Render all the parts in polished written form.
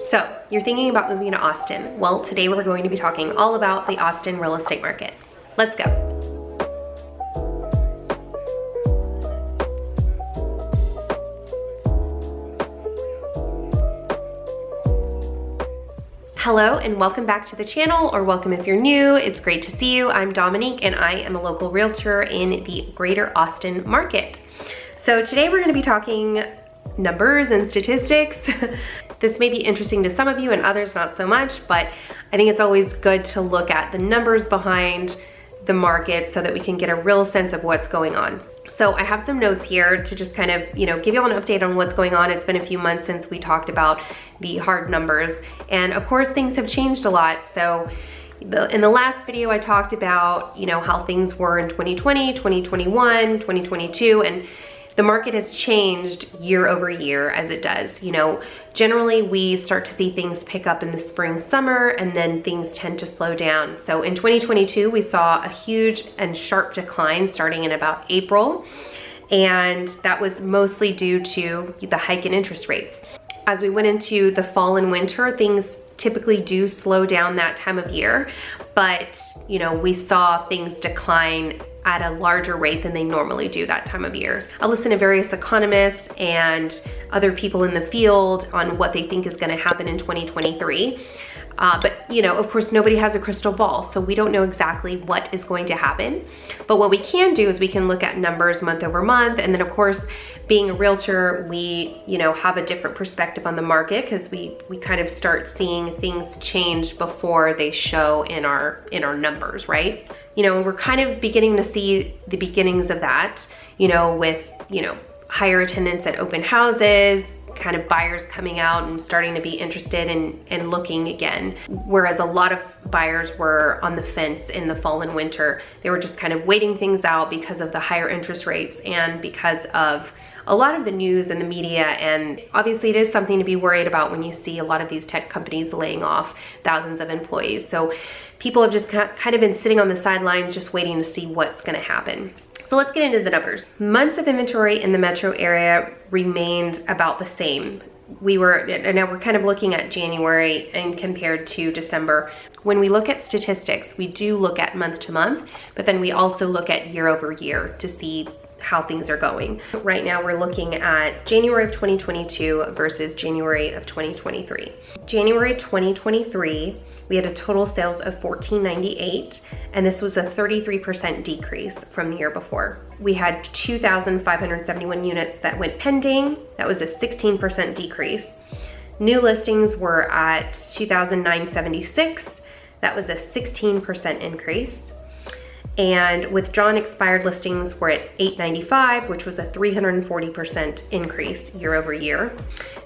So you're thinking about moving to Austin. Well, today we're going to be talking all about the Austin real estate market. Let's go. Hello and welcome back to the channel, or welcome if you're new. It's great to see you. I'm Dominique and I am a local realtor in the greater Austin market. So today we're going to be talking numbers and statistics. This may be interesting to some of you and others not so much, but I think it's always good to look at the numbers behind the market so that we can get a real sense of what's going on. So I have some notes here to just kind of, give you all an update on what's going on. It's been a few months since we talked about the hard numbers. And of course, things have changed a lot. So in the last video, I talked about, how things were in 2020, 2021, 2022, and the market has changed year over year as it does. Generally we start to see things pick up in the spring, summer, and then things tend to slow down. So in 2022, we saw a huge and sharp decline starting in about April. And that was mostly due to the hike in interest rates. As we went into the fall and winter, things typically do slow down that time of year, but we saw things decline at a larger rate than they normally do that time of year. I listen to various economists and other people in the field on what they think is going to happen in 2023. But of course, nobody has a crystal ball, so we don't know exactly what is going to happen. But what we can do is we can look at numbers month over month, and then of course, being a realtor, we have a different perspective on the market because we kind of start seeing things change before they show in our numbers, right? We're kind of beginning to see the beginnings of that, with higher attendance at open houses, kind of buyers coming out and starting to be interested in looking again. Whereas a lot of buyers were on the fence in the fall and winter. They were just kind of waiting things out because of the higher interest rates and because of a lot of the news and the media. And obviously it is something to be worried about when you see a lot of these tech companies laying off thousands of employees. So people have just kind of been sitting on the sidelines just waiting to see what's gonna happen. So let's get into the numbers. Months of inventory in the metro area remained about the same. Now we're kind of looking at January and compared to December. When we look at statistics, we do look at month to month, but then we also look at year over year to see how things are going. Right now we're looking at January of 2022 versus January of 2023. January 2023, we had a total sales of $1,498, and this was a 33% decrease from the year before. We had 2,571 units that went pending. That was a 16% decrease. New listings were at 2,976. That was a 16% increase. And withdrawn expired listings were at 895, which was a 340% increase year over year.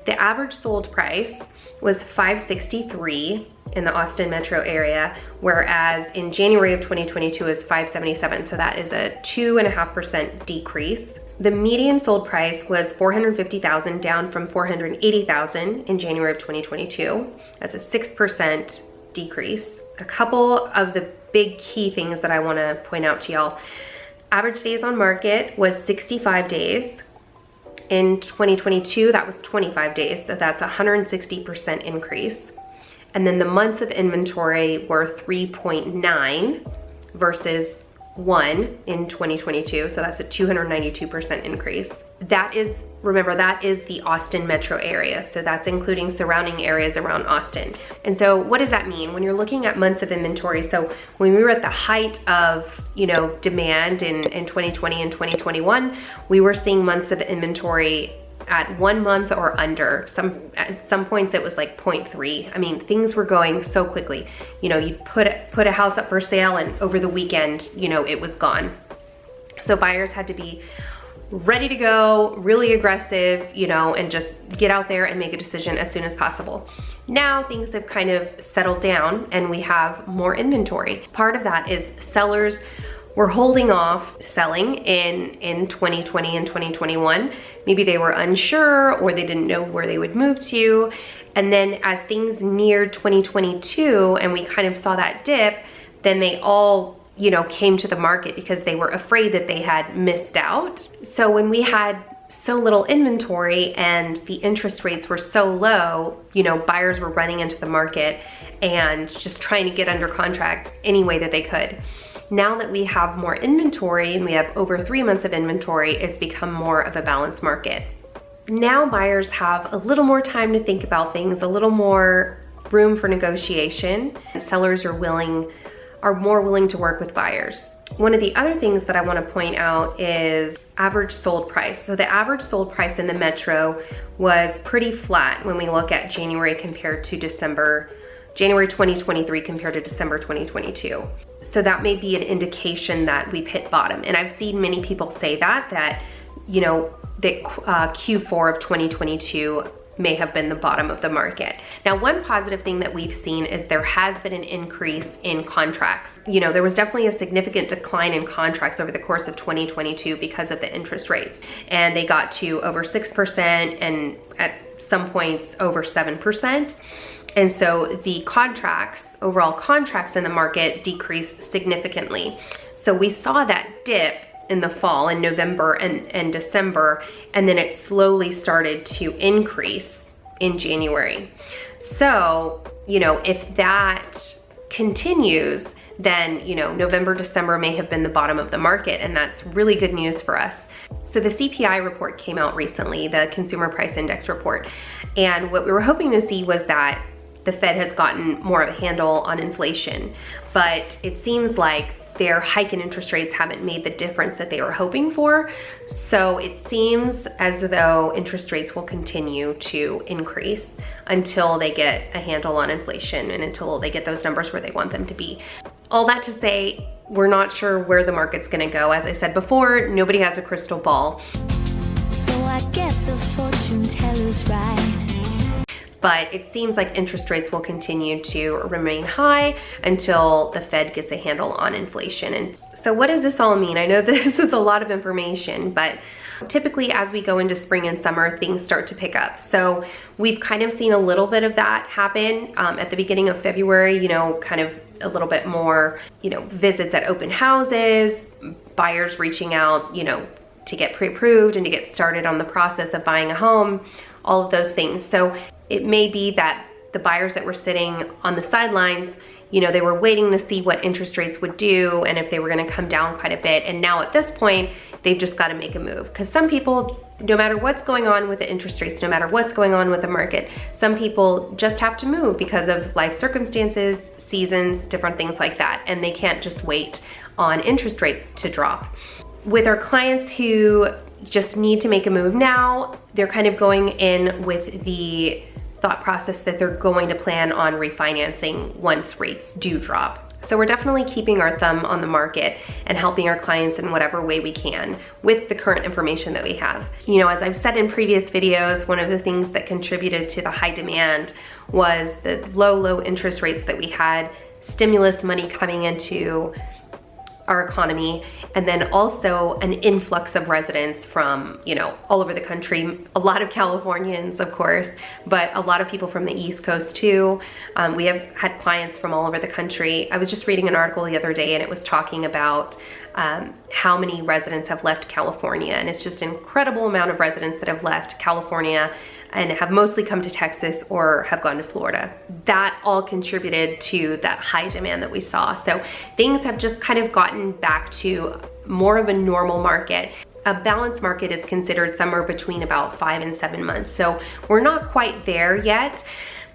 The average sold price was $563 in the Austin metro area, whereas in January of 2022 is $577. So that is a 2.5% decrease. The median sold price was $450,000, down from $480,000 in January of 2022. That's a 6% decrease. A couple of the big key things that I want to point out to y'all. Average days on market was 65 days. In 2022, that was 25 days, so that's a 160% increase. And then the months of inventory were 3.9 versus 1 in 2022, so that's a 292% increase. Remember, that is the Austin metro area, so that's including surrounding areas around Austin. And so what does that mean? When you're looking at months of inventory, so when we were at the height of, demand in 2020 and 2021, we were seeing months of inventory at 1 month or under. At some points it was like 0.3. I mean, things were going so quickly. You put a house up for sale and over the weekend, it was gone. So buyers had to be ready to go, really aggressive, and just get out there and make a decision as soon as possible. Now things have kind of settled down and we have more inventory. Part of that is sellers were holding off selling in 2020 and 2021. Maybe they were unsure or they didn't know where they would move to. And then as things neared 2022 and we kind of saw that dip, then they all came to the market because they were afraid that they had missed out. So when we had so little inventory and the interest rates were so low, you know, buyers were running into the market and just trying to get under contract any way that they could. Now that we have more inventory and we have over 3 months of inventory, it's become more of a balanced market. Now buyers have a little more time to think about things, a little more room for negotiation. Sellers are more willing to work with buyers. One of the other things that I want to point out is average sold price. So the average sold price in the metro was pretty flat when we look at January compared to December, January 2023 compared to December 2022. So that may be an indication that we've hit bottom. And I've seen many people say that, you know, that Q4 of 2022 may have been the bottom of the market. Now, one positive thing that we've seen is there has been an increase in contracts. You know, there was definitely a significant decline in contracts over the course of 2022 because of the interest rates. And they got to over 6% and at some points over 7%. And so the contracts, overall contracts in the market decreased significantly. So we saw that dip in the fall in November and December, and then it slowly started to increase in January. So, you know, if that continues, then, you know, November, December may have been the bottom of the market, and that's really good news for us. So the CPI report came out recently, the Consumer Price Index report, and what we were hoping to see was that the Fed has gotten more of a handle on inflation, but it seems like their hike in interest rates haven't made the difference that they were hoping for. So it seems as though interest rates will continue to increase until they get a handle on inflation and until they get those numbers where they want them to be. All that to say, we're not sure where the market's gonna go. As I said before, nobody has a crystal ball. So I guess the fortune teller's right. But it seems like interest rates will continue to remain high until the Fed gets a handle on inflation. And so what does this all mean? I know this is a lot of information, but typically as we go into spring and summer, things start to pick up. So we've kind of seen a little bit of that happen at the beginning of February, you know, kind of a little bit more, you know, visits at open houses, buyers reaching out, you know, to get pre-approved and to get started on the process of buying a home, all of those things. So it may be that the buyers that were sitting on the sidelines, you know, they were waiting to see what interest rates would do and if they were gonna come down quite a bit. And now at this point, they've just gotta make a move. Because some people, no matter what's going on with the interest rates, no matter what's going on with the market, some people just have to move because of life circumstances, seasons, different things like that. And they can't just wait on interest rates to drop. With our clients who just need to make a move now, they're kind of going in with the thought process that they're going to plan on refinancing once rates do drop. So we're definitely keeping our thumb on the market and helping our clients in whatever way we can with the current information that we have. You know, as I've said in previous videos, one of the things that contributed to the high demand was the low interest rates that we had, stimulus money coming into our economy, and then also an influx of residents from, you know, all over the country. A lot of Californians, of course, but a lot of people from the East Coast too. We have had clients from all over the country. I was just reading an article the other day and it was talking about how many residents have left California, and it's just an incredible amount of residents that have left California and have mostly come to Texas or have gone to Florida. That all contributed to that high demand that we saw. So things have just kind of gotten back to more of a normal market. A balanced market is considered somewhere between about 5 and 7 months. So we're not quite there yet,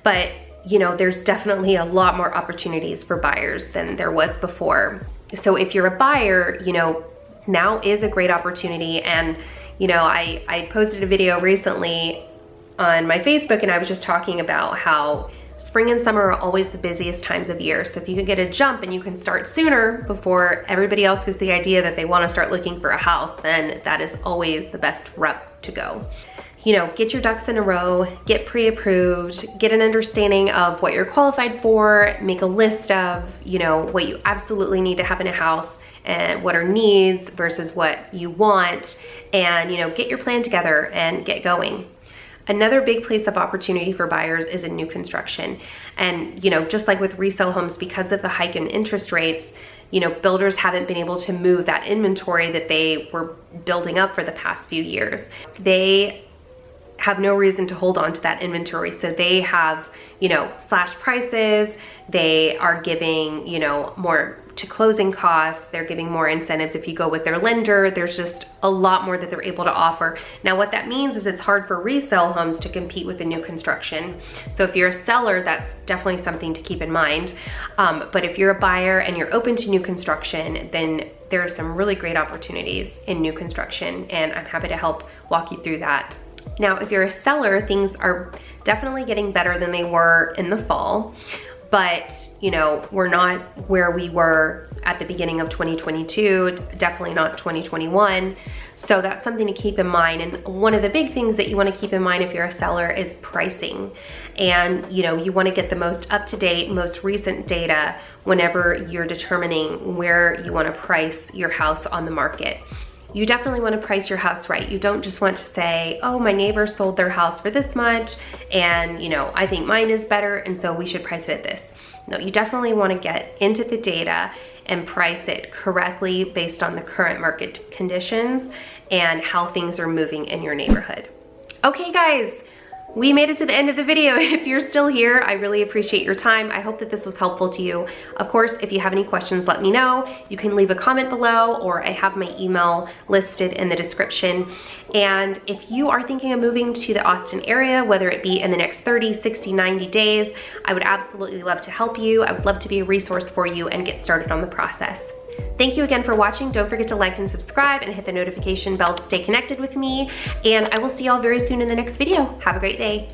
but you know, there's definitely a lot more opportunities for buyers than there was before. So if you're a buyer, you know, now is a great opportunity. And you know, I posted a video recently on my Facebook and I was just talking about how spring and summer are always the busiest times of year. So if you can get a jump and you can start sooner before everybody else gets the idea that they want to start looking for a house, then that is always the best route to go. You know, get your ducks in a row, get pre-approved, get an understanding of what you're qualified for, make a list of, you know, what you absolutely need to have in a house and what are needs versus what you want, and you know, get your plan together and get going. Another big place of opportunity for buyers is in new construction. And you know, just like with resale homes, because of the hike in interest rates, you know, builders haven't been able to move that inventory that they were building up for the past few years. They have no reason to hold on to that inventory. So they have, you know, slashed prices. They are giving, you know, more to closing costs. They're giving more incentives if you go with their lender. There's just a lot more that they're able to offer. Now, what that means is it's hard for resale homes to compete with the new construction. So if you're a seller, that's definitely something to keep in mind. But if you're a buyer and you're open to new construction, then there are some really great opportunities in new construction, and I'm happy to help walk you through that. Now, if you're a seller, things are definitely getting better than they were in the fall, but you know, we're not where we were at the beginning of 2022, definitely not 2021. So that's something to keep in mind. And one of the big things that you want to keep in mind if you're a seller is pricing. And you know, you want to get the most up-to-date, most recent data whenever you're determining where you want to price your house on the market. You definitely want to price your house right. You don't just want to say, oh, my neighbor sold their house for this much, and you know, I think mine is better, and so we should price it at this. No, you definitely want to get into the data and price it correctly based on the current market conditions and how things are moving in your neighborhood. Okay, guys, we made it to the end of the video. If you're still here, I really appreciate your time. I hope that this was helpful to you. Of course, if you have any questions, let me know. You can leave a comment below, or I have my email listed in the description. And if you are thinking of moving to the Austin area, whether it be in the next 30, 60, 90 days, I would absolutely love to help you. I would love to be a resource for you and get started on the process. Thank you again for watching. Don't forget to like and subscribe and hit the notification bell to stay connected with me. And I will see y'all very soon in the next video. Have a great day.